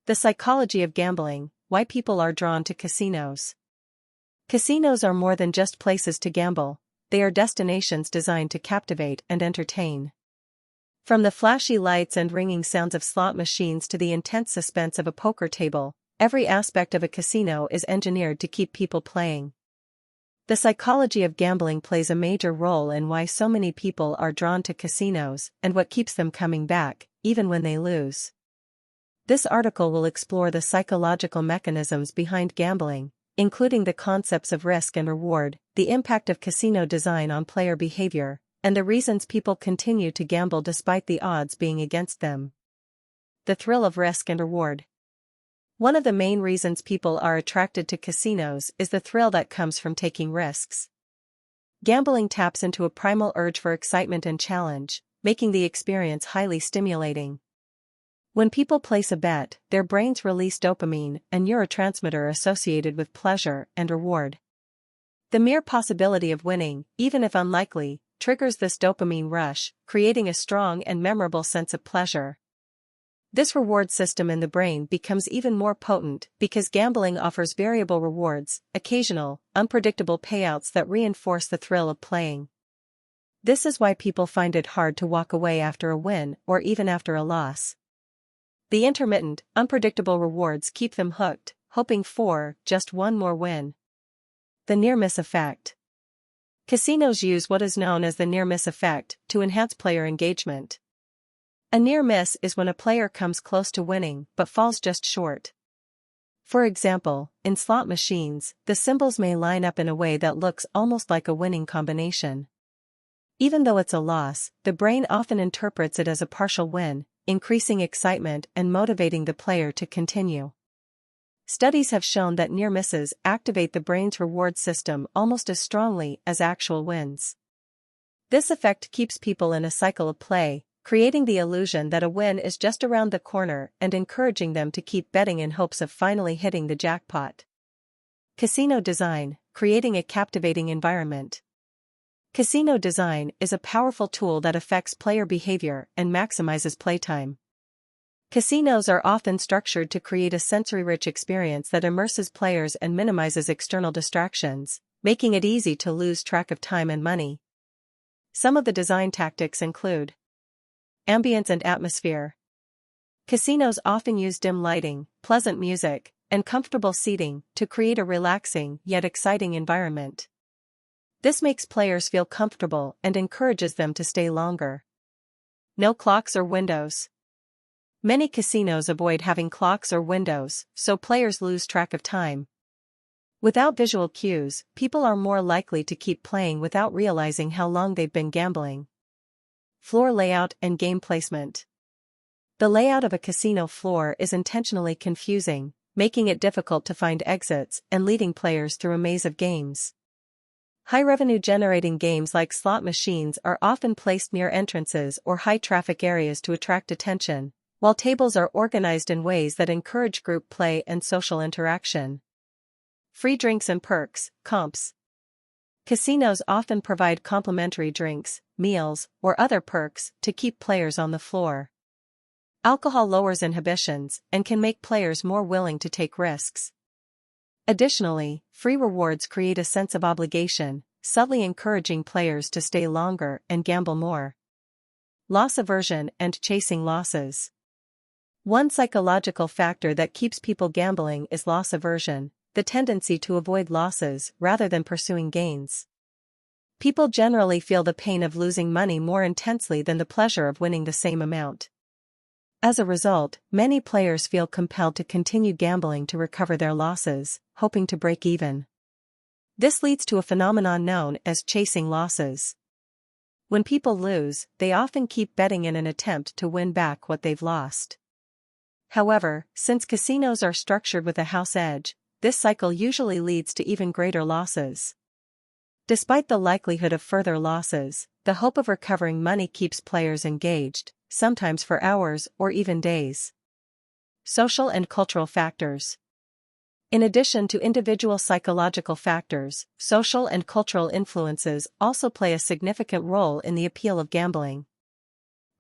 The psychology of gambling, why people are drawn to casinos. Casinos are more than just places to gamble, they are destinations designed to captivate and entertain. From the flashy lights and ringing sounds of slot machines to the intense suspense of a poker table, every aspect of a casino is engineered to keep people playing. The psychology of gambling plays a major role in why so many people are drawn to casinos and what keeps them coming back, even when they lose. This article will explore the psychological mechanisms behind gambling, including the concepts of risk and reward, the impact of casino design on player behavior, and the reasons people continue to gamble despite the odds being against them. The thrill of risk and reward. One of the main reasons people are attracted to casinos is the thrill that comes from taking risks. Gambling taps into a primal urge for excitement and challenge, making the experience highly stimulating. When people place a bet, their brains release dopamine, a neurotransmitter associated with pleasure and reward. The mere possibility of winning, even if unlikely, triggers this dopamine rush, creating a strong and memorable sense of pleasure. This reward system in the brain becomes even more potent because gambling offers variable rewards, occasional, unpredictable payouts that reinforce the thrill of playing. This is why people find it hard to walk away after a win or even after a loss. The intermittent, unpredictable rewards keep them hooked, hoping for just one more win. The near-miss effect. Casinos use what is known as the near-miss effect to enhance player engagement. A near miss is when a player comes close to winning but falls just short. For example, in slot machines, the symbols may line up in a way that looks almost like a winning combination. Even though it's a loss, the brain often interprets it as a partial win, increasing excitement and motivating the player to continue. Studies have shown that near misses activate the brain's reward system almost as strongly as actual wins. This effect keeps people in a cycle of play, creating the illusion that a win is just around the corner and encouraging them to keep betting in hopes of finally hitting the jackpot. Casino design, creating a captivating environment. Casino design is a powerful tool that affects player behavior and maximizes playtime. Casinos are often structured to create a sensory-rich experience that immerses players and minimizes external distractions, making it easy to lose track of time and money. Some of the design tactics include ambience and atmosphere. Casinos often use dim lighting, pleasant music, and comfortable seating to create a relaxing yet exciting environment. This makes players feel comfortable and encourages them to stay longer. No clocks or windows. Many casinos avoid having clocks or windows, so players lose track of time. Without visual cues, people are more likely to keep playing without realizing how long they've been gambling. Floor layout and game placement. The layout of a casino floor is intentionally confusing, making it difficult to find exits and leading players through a maze of games. High-revenue generating games like slot machines are often placed near entrances or high-traffic areas to attract attention, while tables are organized in ways that encourage group play and social interaction. Free drinks and perks, comps. Casinos often provide complimentary drinks, meals, or other perks to keep players on the floor. Alcohol lowers inhibitions and can make players more willing to take risks. Additionally, free rewards create a sense of obligation, subtly encouraging players to stay longer and gamble more. Loss aversion and chasing losses. One psychological factor that keeps people gambling is loss aversion, the tendency to avoid losses rather than pursuing gains. People generally feel the pain of losing money more intensely than the pleasure of winning the same amount. As a result, many players feel compelled to continue gambling to recover their losses, hoping to break even. This leads to a phenomenon known as chasing losses. When people lose, they often keep betting in an attempt to win back what they've lost. However, since casinos are structured with a house edge, this cycle usually leads to even greater losses. Despite the likelihood of further losses, the hope of recovering money keeps players engaged, sometimes for hours or even days. Social and cultural factors. In addition to individual psychological factors, social and cultural influences also play a significant role in the appeal of gambling.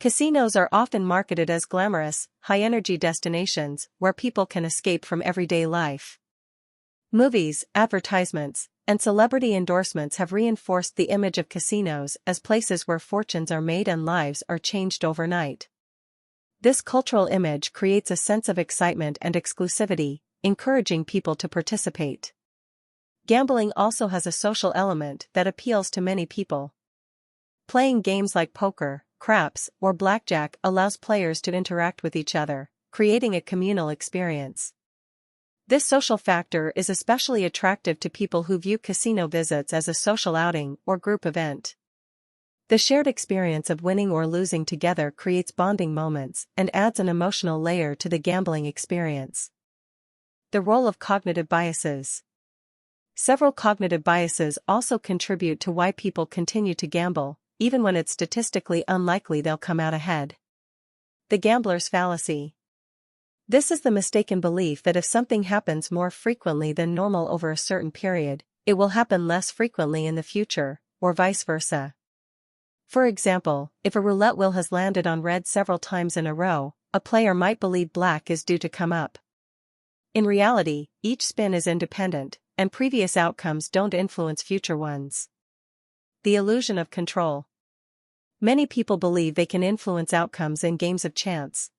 Casinos are often marketed as glamorous, high-energy destinations where people can escape from everyday life. Movies, advertisements, and celebrity endorsements have reinforced the image of casinos as places where fortunes are made and lives are changed overnight. This cultural image creates a sense of excitement and exclusivity, encouraging people to participate. Gambling also has a social element that appeals to many people. Playing games like poker, craps, or blackjack allows players to interact with each other, creating a communal experience. This social factor is especially attractive to people who view casino visits as a social outing or group event. The shared experience of winning or losing together creates bonding moments and adds an emotional layer to the gambling experience. The role of cognitive biases. Several cognitive biases also contribute to why people continue to gamble, even when it's statistically unlikely they'll come out ahead. The gambler's fallacy. This is the mistaken belief that if something happens more frequently than normal over a certain period, it will happen less frequently in the future, or vice versa. For example, if a roulette wheel has landed on red several times in a row, a player might believe black is due to come up. In reality, each spin is independent, and previous outcomes don't influence future ones. The illusion of control. Many people believe they can influence outcomes in games of chance.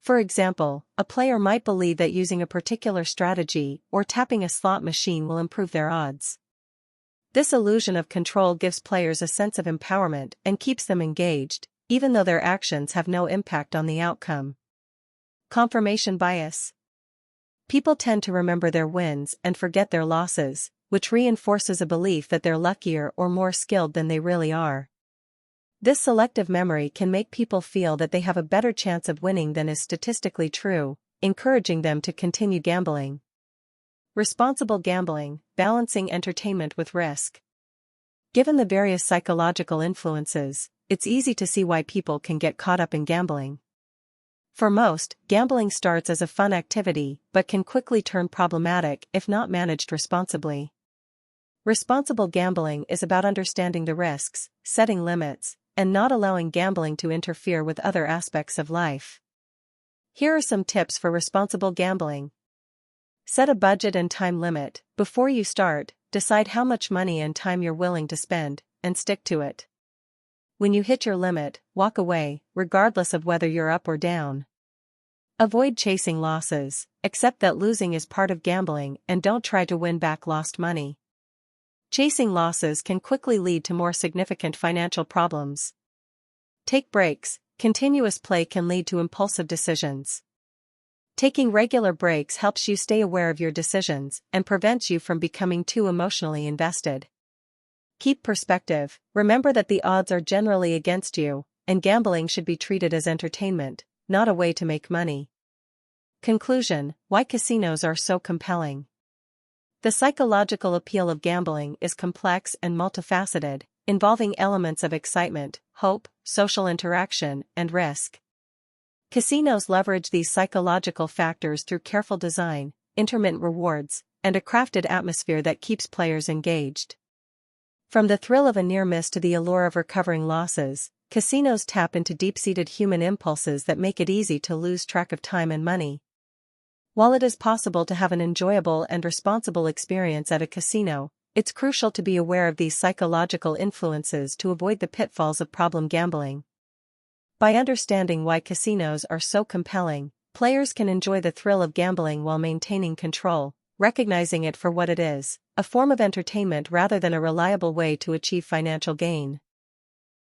For example, a player might believe that using a particular strategy or tapping a slot machine will improve their odds. This illusion of control gives players a sense of empowerment and keeps them engaged, even though their actions have no impact on the outcome. Confirmation bias. People tend to remember their wins and forget their losses, which reinforces a belief that they're luckier or more skilled than they really are. This selective memory can make people feel that they have a better chance of winning than is statistically true, encouraging them to continue gambling. Responsible gambling, balancing entertainment with risk. Given the various psychological influences, it's easy to see why people can get caught up in gambling. For most, gambling starts as a fun activity but can quickly turn problematic if not managed responsibly. Responsible gambling is about understanding the risks, setting limits, and not allowing gambling to interfere with other aspects of life. Here are some tips for responsible gambling. Set a budget and time limit. Before you start, decide how much money and time you're willing to spend, and stick to it. When you hit your limit, walk away, regardless of whether you're up or down. Avoid chasing losses. Accept that losing is part of gambling and don't try to win back lost money. Chasing losses can quickly lead to more significant financial problems. Take breaks. Continuous play can lead to impulsive decisions. Taking regular breaks helps you stay aware of your decisions and prevents you from becoming too emotionally invested. Keep perspective. Remember that the odds are generally against you, and gambling should be treated as entertainment, not a way to make money. Conclusion: why casinos are so compelling. The psychological appeal of gambling is complex and multifaceted, involving elements of excitement, hope, social interaction, and risk. Casinos leverage these psychological factors through careful design, intermittent rewards, and a crafted atmosphere that keeps players engaged. From the thrill of a near miss to the allure of recovering losses, casinos tap into deep-seated human impulses that make it easy to lose track of time and money. While it is possible to have an enjoyable and responsible experience at a casino, it's crucial to be aware of these psychological influences to avoid the pitfalls of problem gambling. By understanding why casinos are so compelling, players can enjoy the thrill of gambling while maintaining control, recognizing it for what it is, a form of entertainment rather than a reliable way to achieve financial gain.